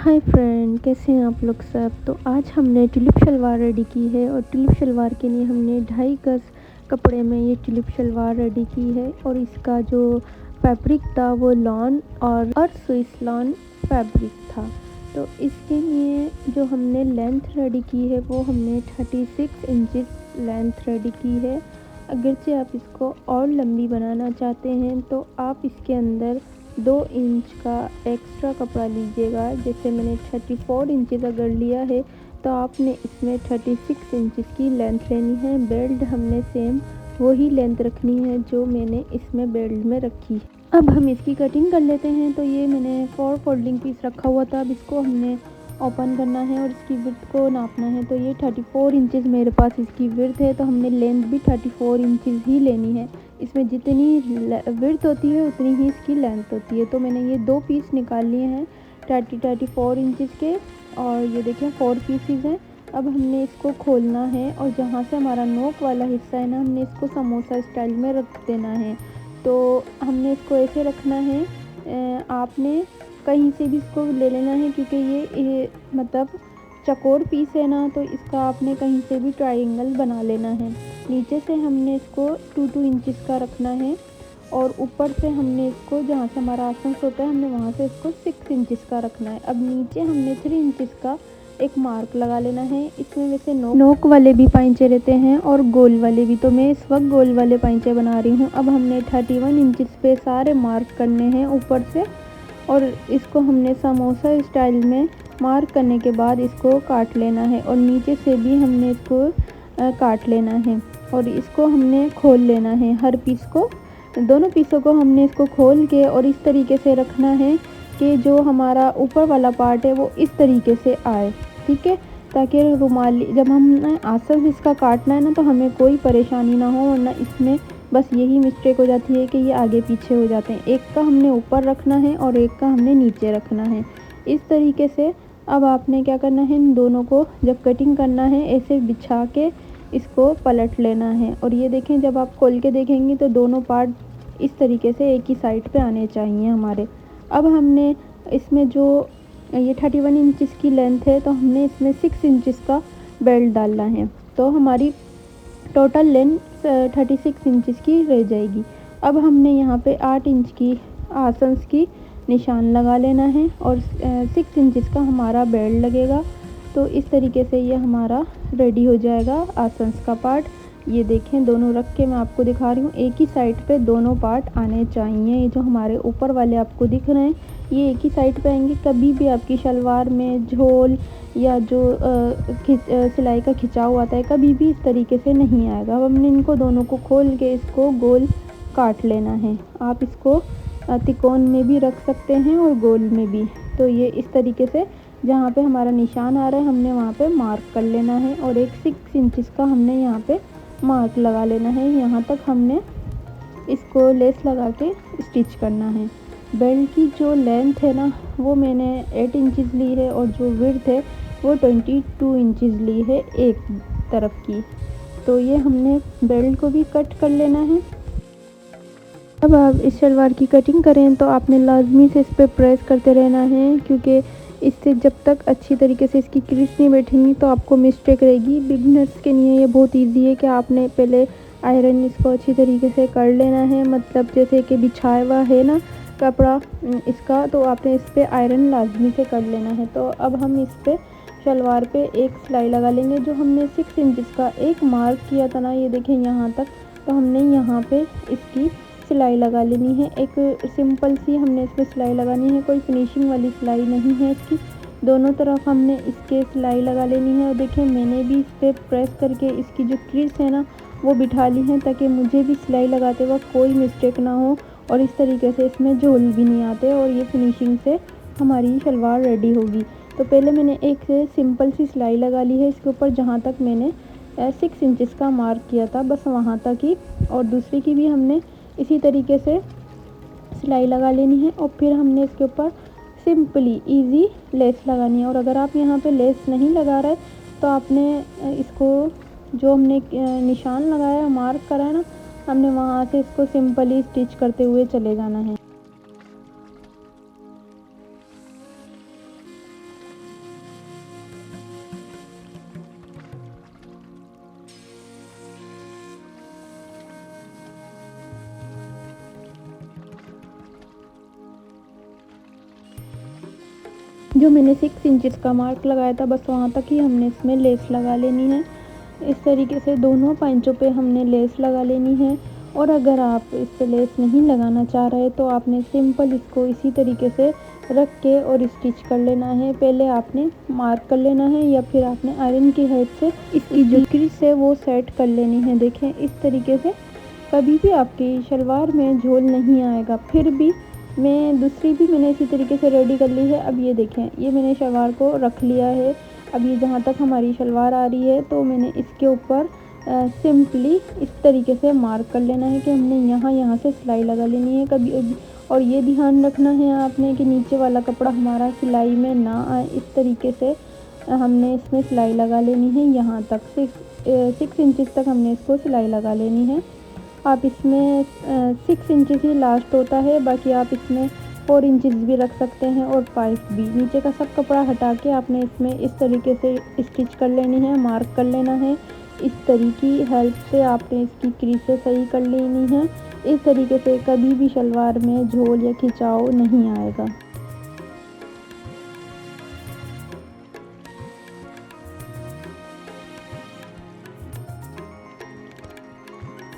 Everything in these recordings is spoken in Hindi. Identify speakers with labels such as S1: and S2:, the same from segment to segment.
S1: हाय फ्रेंड, कैसे हैं आप लोग सब। तो आज हमने ट्यूलिप शलवार रेडी की है और ट्यूलिप शलवार के लिए हमने 2.5 गज कपड़े में ये ट्यूलिप शलवार रेडी की है। और इसका जो फैब्रिक था वो लॉन और स्विस लॉन फैब्रिक था। तो इसके लिए जो हमने लेंथ रेडी की है वो हमने 36 इंचेस लेंथ रेडी की है। अगरचे आप इसको और लंबी बनाना चाहते हैं तो आप इसके अंदर 2 इंच का एक्स्ट्रा कपड़ा लीजिएगा। जैसे मैंने 34 इंचेस अगर लिया है तो आपने इसमें 36 इंचेस की लेंथ लेनी है। बेल्ट हमने सेम वही लेंथ रखनी है जो मैंने इसमें बेल्ट में रखी। अब हम इसकी कटिंग कर लेते हैं। तो ये मैंने 4 फोल्डिंग पीस रखा हुआ था। अब इसको हमने ओपन करना है और इसकी विड्थ को नापना है। तो ये 34 इंचेस मेरे पास इसकी विड्थ है, तो हमने लेंथ भी 34 इंचेस ही लेनी है। इसमें जितनी विड्थ होती है उतनी ही इसकी लेंथ होती है। तो मैंने ये 2 पीस निकाल लिए हैं 34 इंचेस के, और ये देखें 4 पीसीज हैं। अब हमने इसको खोलना है और जहाँ से हमारा नोक वाला हिस्सा है ना, हमने इसको समोसा स्टाइल में रख देना है। तो हमने इसको ऐसे रखना है। आपने कहीं से भी इसको ले लेना है, क्योंकि ये मतलब चकोर पीस है ना, तो इसका आपने कहीं से भी ट्रायंगल बना लेना है। नीचे से हमने इसको 2 इंचेस का रखना है और ऊपर से हमने इसको जहाँ से हमारा आसन होता है हमने वहाँ से इसको 6 इंचेस का रखना है। अब नीचे हमने 3 इंचेस का एक मार्क लगा लेना है। इसमें वैसे नोक वाले भी पाइंचे रहते हैं और गोल वाले भी, तो मैं इस वक्त गोल वाले पाइंचे बना रही हूँ। अब हमने 31 इंचेस पे सारे मार्क करने हैं ऊपर से, और इसको हमने समोसा स्टाइल में मार्क करने के बाद इसको काट लेना है और नीचे से भी हमने इसको काट लेना है। और इसको हमने खोल लेना है, हर पीस को, दोनों पीसों को हमने इसको खोल के और इस तरीके से रखना है कि जो हमारा ऊपर वाला पार्ट है वो इस तरीके से आए, ठीक है, ताकि रुमाली जब हमने आसन इसका काटना है ना तो हमें कोई परेशानी ना हो। वरना इसमें बस यही मिस्टेक हो जाती है कि ये आगे पीछे हो जाते हैं। एक का हमने ऊपर रखना है और एक का हमने नीचे रखना है, इस तरीके से। अब आपने क्या करना है, इन दोनों को जब कटिंग करना है ऐसे बिछा के इसको पलट लेना है। और ये देखें, जब आप खोल के देखेंगे तो दोनों पार्ट इस तरीके से एक ही साइड पे आने चाहिए हमारे। अब हमने इसमें जो ये 31 इंचेस की लेंथ है तो हमने इसमें 6 इंचेस का बेल्ट डालना है। तो हमारी टोटल लेंथ 36 इंचेस की रह जाएगी। अब हमने यहाँ पे 8 इंच की आसंस की निशान लगा लेना है और 6 इंचेस का हमारा बेल्ट लगेगा। तो इस तरीके से ये हमारा रेडी हो जाएगा आसंस का पार्ट। ये देखें, दोनों रख के मैं आपको दिखा रही हूँ, एक ही साइड पे दोनों पार्ट आने चाहिए। ये जो हमारे ऊपर वाले आपको दिख रहे हैं ये एक ही साइड पे आएंगे। कभी भी आपकी शलवार में झोल या जो सिलाई का खिंचाव आता है कभी भी इस तरीके से नहीं आएगा। अब हमने इनको दोनों को खोल के इसको गोल काट लेना है। आप इसको तिकोन में भी रख सकते हैं और गोल में भी। तो ये इस तरीके से जहाँ पे हमारा निशान आ रहा है हमने वहाँ पे मार्क कर लेना है और एक 6 इंचेस का हमने यहाँ पे मार्क लगा लेना है। यहाँ तक हमने इसको लेस लगा के स्टिच करना है। बेल्ट की जो लेंथ है ना वो मैंने 8 इंचेस ली है और जो विड्थ है वो 22 इंचेस ली है एक तरफ की। तो ये हमने बेल्ट को भी कट कर लेना है। अब आप इस शलवार की कटिंग करें तो आपने लाजमी से इस पर प्रेस करते रहना है, क्योंकि इससे जब तक अच्छी तरीके से इसकी क्रीज नहीं बैठेंगी तो आपको मिस्टेक रहेगी। बिगनर्स के लिए ये बहुत इजी है कि आपने पहले आयरन इसको अच्छी तरीके से कर लेना है। मतलब जैसे कि बिछाया हुआ है ना कपड़ा इसका, तो आपने इस पर आयरन लाजमी से कर लेना है। तो अब हम इस पर शलवार पे एक सिलाई लगा लेंगे। जो हमने 6 इंचेस का एक मार्क किया था ना, ये देखें यहाँ तक, तो हमने यहाँ पे इसकी सिलाई लगा लेनी है। एक सिंपल सी हमने इसमें सिलाई लगानी है, कोई फिनिशिंग वाली सिलाई नहीं है इसकी। दोनों तरफ हमने इसके सिलाई लगा लेनी है। और देखिए मैंने भी इस पर प्रेस करके इसकी जो क्रीज है ना वो बिठा ली है, ताकि मुझे भी सिलाई लगाते वक्त कोई मिस्टेक ना हो और इस तरीके से इसमें झोल भी नहीं आते और ये फिनिशिंग से हमारी शलवार रेडी होगी। तो पहले मैंने एक सिंपल सी सिलाई लगा ली है इसके ऊपर, जहाँ तक मैंने 6 इंचेस का मार्क किया था बस वहाँ तक ही। और दूसरी की भी हमने इसी तरीके से सिलाई लगा लेनी है और फिर हमने इसके ऊपर सिंपली इजी लेस लगानी है। और अगर आप यहाँ पे लेस नहीं लगा रहे तो आपने इसको जो हमने निशान लगाया मार्क करा है ना, हमने वहाँ से इसको सिंपली स्टिच करते हुए चले जाना है। जो मैंने 6 इंचेस का मार्क लगाया था बस वहाँ तक ही हमने इसमें लेस लगा लेनी है। इस तरीके से दोनों पैंचों पे हमने लेस लगा लेनी है। और अगर आप इस पे लेस नहीं लगाना चाह रहे तो आपने सिंपल इसको इसी तरीके से रख के और स्टिच कर लेना है। पहले आपने मार्क कर लेना है या फिर आपने आयरन की हेल्प से इसकी जो क्रीज है वो सेट कर लेनी है। देखें इस तरीके से कभी भी आपकी शलवार में झोल नहीं आएगा। फिर भी दूसरी भी मैंने इसी तरीके से रेडी कर ली है। अब ये देखें ये मैंने शलवार को रख लिया है। अब ये जहाँ तक हमारी शलवार आ रही है तो मैंने इसके ऊपर सिंपली इस तरीके से मार्क कर लेना है कि हमने यहाँ से सिलाई लगा लेनी है। कभी और ये ध्यान रखना है आपने कि नीचे वाला कपड़ा हमारा सिलाई में ना आए। इस तरीके से हमने इसमें सिलाई लगा लेनी है। यहाँ तक 6 इंचेस तक हमने इसको सिलाई लगा लेनी है। आप इसमें 6 इंचेस ही लास्ट होता है, बाकी आप इसमें 4 इंचेस भी रख सकते हैं और 5 भी। नीचे का सब कपड़ा हटा के आपने इसमें इस तरीके से स्टिच कर लेनी है, मार्क कर लेना है। इस तरीके की हेल्प से आपने इसकी क्रीज सही कर लेनी है। इस तरीके से कभी भी शलवार में झोल या खिंचाव नहीं आएगा।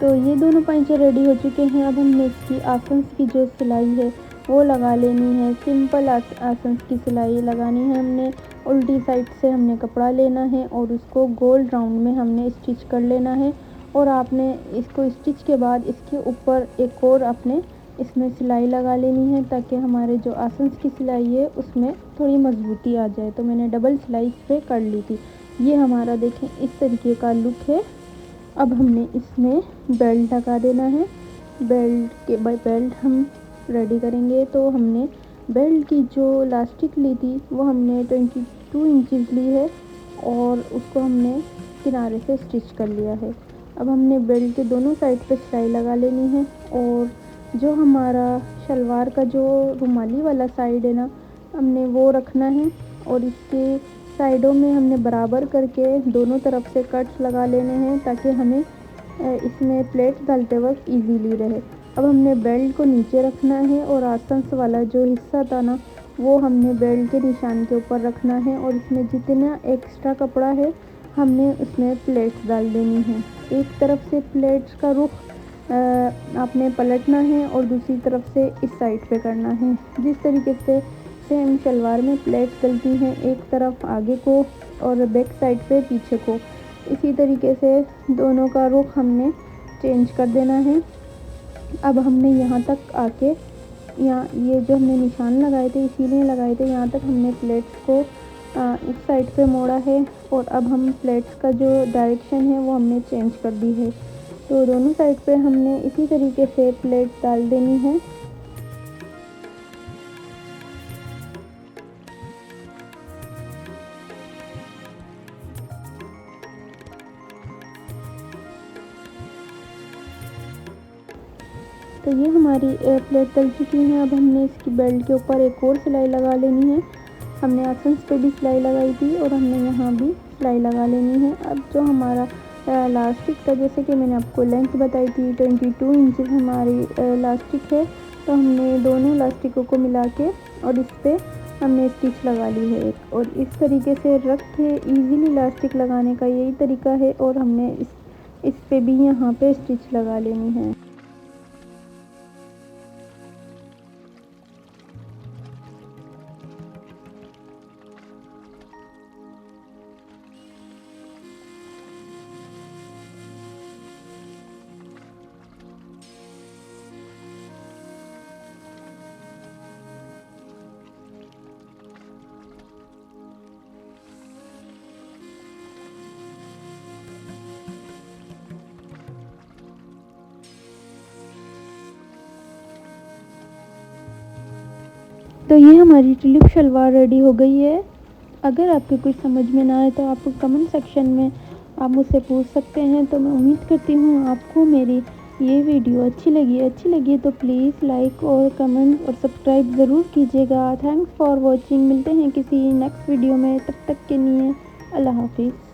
S1: तो ये दोनों पैंचे रेडी हो चुके हैं। अब हमने इसकी आसंस की जो सिलाई है वो लगा लेनी है। सिंपल आसंस की सिलाई लगानी है हमने। उल्टी साइड से हमने कपड़ा लेना है और उसको गोल राउंड में हमने स्टिच कर लेना है। और आपने इसको स्टिच के बाद इसके ऊपर एक और आपने इसमें सिलाई लगा लेनी है ताकि हमारे जो आसंस की सिलाई है उसमें थोड़ी मजबूती आ जाए। तो मैंने डबल सिलाई इस पर कर ली थी। ये हमारा देखें इस तरीके का लुक है। अब हमने इसमें बेल्ट लगा देना है। बेल्ट हम रेडी करेंगे। तो हमने बेल्ट की जो लास्टिक ली थी वो हमने 22 इंचेस ली है और उसको हमने किनारे से स्टिच कर लिया है। अब हमने बेल्ट के दोनों साइड पे सिलाई लगा लेनी है और जो हमारा शलवार का जो रुमाली वाला साइड है ना हमने वो रखना है और इसके साइडों में हमने बराबर करके दोनों तरफ से कट्स लगा लेने हैं ताकि हमें इसमें प्लेट डालते वक्त इजीली रहे। अब हमने बेल्ट को नीचे रखना है और आसंस वाला जो हिस्सा था ना वो हमने बेल्ट के निशान के ऊपर रखना है और इसमें जितना एक्स्ट्रा कपड़ा है हमने उसमें प्लेट्स डाल देनी है। एक तरफ से प्लेट्स का रुख आपने पलटना है और दूसरी तरफ से इस साइड पे करना है। जिस तरीके से सेम शलवार में प्लेट्स डलती हैं एक तरफ आगे को और बैक साइड पे पीछे को, इसी तरीके से दोनों का रुख हमने चेंज कर देना है। अब हमने यहाँ तक आके यहाँ ये जो हमने निशान लगाए थे इसीलिए लगाए थे, यहाँ तक हमने प्लेट्स को इस साइड पे मोड़ा है और अब हम प्लेट्स का जो डायरेक्शन है वो हमने चेंज कर दी है। तो दोनों साइड पे हमने इसी तरीके से प्लेट डाल देनी है। तो ये हमारी प्लेट डल चुकी है। अब हमने इसकी बेल्ट के ऊपर एक और सिलाई लगा लेनी है। हमने आसंस पे भी सिलाई लगाई थी और हमने यहाँ भी सिलाई लगा लेनी है। अब जो हमारा लास्टिक था जैसे कि मैंने आपको लेंथ बताई थी 22 इंचेस हमारी लास्टिक है। तो हमने दोनों लास्टिकों को मिला के और इस पर हमने स्टिच लगा ली है एक। और इस तरीके से रख के ईज़िली लास्टिक लगाने का यही तरीका है और हमने इस पे भी यहाँ पे स्टिच लगा लेनी है। तो ये हमारी ट्यूलिप शलवार रेडी हो गई है। अगर आपके कुछ समझ में ना आए तो आप कमेंट सेक्शन में आप मुझसे पूछ सकते हैं। तो मैं उम्मीद करती हूँ आपको मेरी ये वीडियो अच्छी लगी तो प्लीज़ लाइक और कमेंट और सब्सक्राइब ज़रूर कीजिएगा। Thanks for watching. मिलते हैं किसी नेक्स्ट वीडियो में, तब तक के लिए अल्लाह हाफिज़।